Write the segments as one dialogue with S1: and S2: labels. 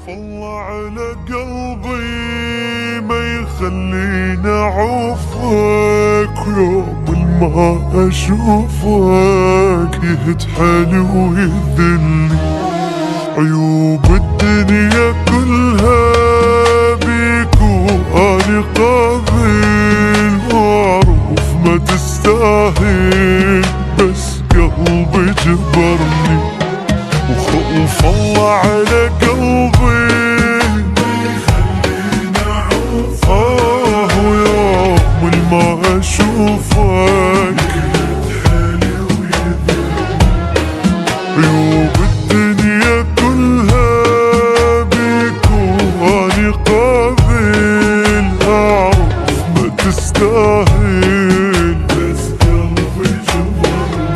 S1: الله على قلبي ما يخليني اعوفك، يوم ما اشوفك يهد حالي ويذلني. عيوب الدنيا كلها بيك واني قابل، واعرف ما تستاهل بس قلبي جبرني. وخوف الله على قلبي ويوم ما اشوفك عيوب الدنيا كلها بيك واني قابل، اعرف ما تستاهل بس قلبي جبرني.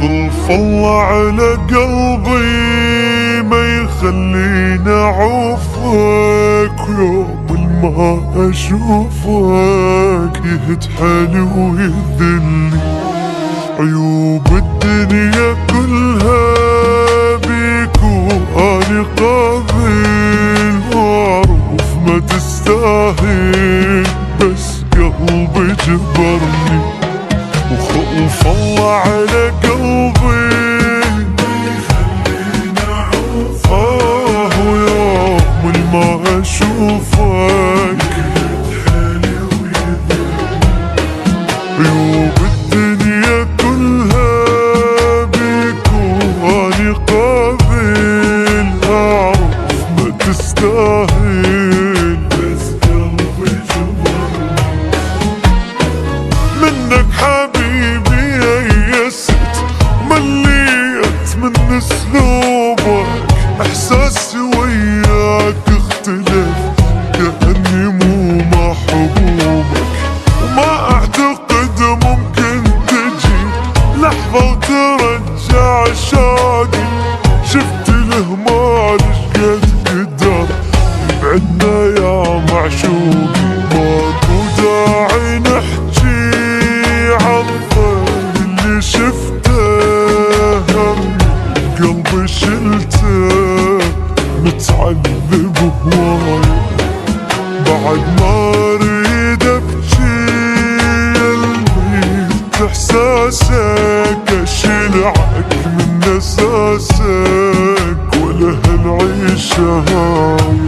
S1: خلف الله على قلبي ما يخليني اعوفك، يوم ما اشوفك يهد حالي ويذلني. عيوب الدنيا كلها بيك واني قابل، واعرف ما تستاهل بس قلبي جبرني. وخوف الله على قلبي ويوم ما اشوفك عيوب الدنيا كلها بيك واني قابل، اعرف ما تستاهل بس قلبي جبرني. منك حبيبي يئست مليت من اسلوبك، احساسي وياك اختلف كأني مو محبوبك. وما اعتقد ممكن تجي لحظة وترجع شوقي، شفت الهمال شقد قدر يبعدنا يا معشوقي. ماكو داعي نحكي عالظل اللي شفته، قلبي شلته متعذب هواي، بعد ما اريد ابكي الميت احساسك، اشيلعك من اساسك ولا هالعيشه هاي.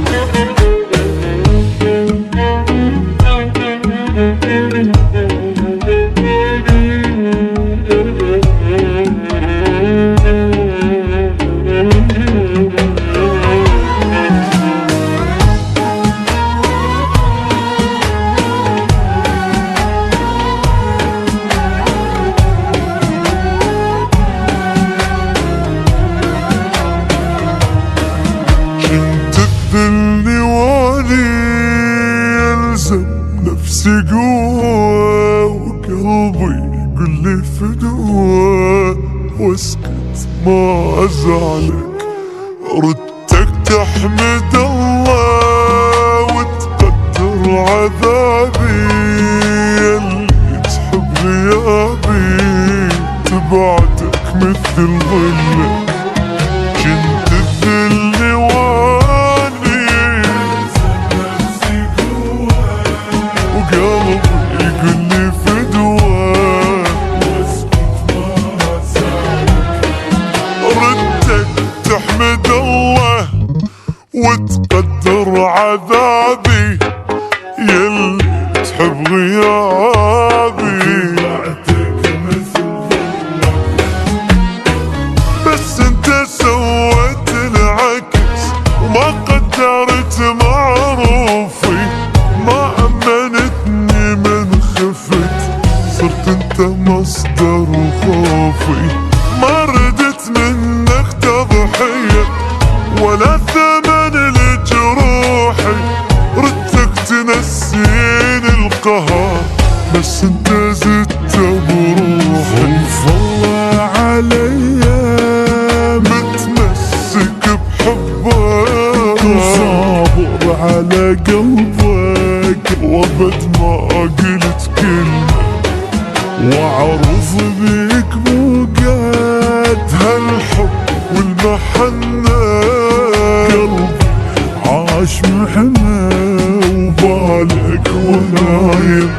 S1: كنت تذلني واني يلزم نفسي قوة، وقلبي يقول لي فدوة واسكت ما ازعلك. ردتك تحمد الله وتقدر عذابي، اللي تحب غيابي تبعتك مثل ظلك. كنت تذلني واني وقلبي يقول لي فدوة ردك تحمد الله وتقدر عذابي، يلي تحب غيابي بس وخوفي، ما ردت منك تضحية ولا ثمن لجروحي، ردتك تنسيني القهر بس انت زدت بروحي. خوف الله علي متمسك بحبك، صابر على قلبك وابد ما قلت كلمة، واعرف بيك بوقات هالحب والمحنة، قلبي عاش محنة وبالك ونايم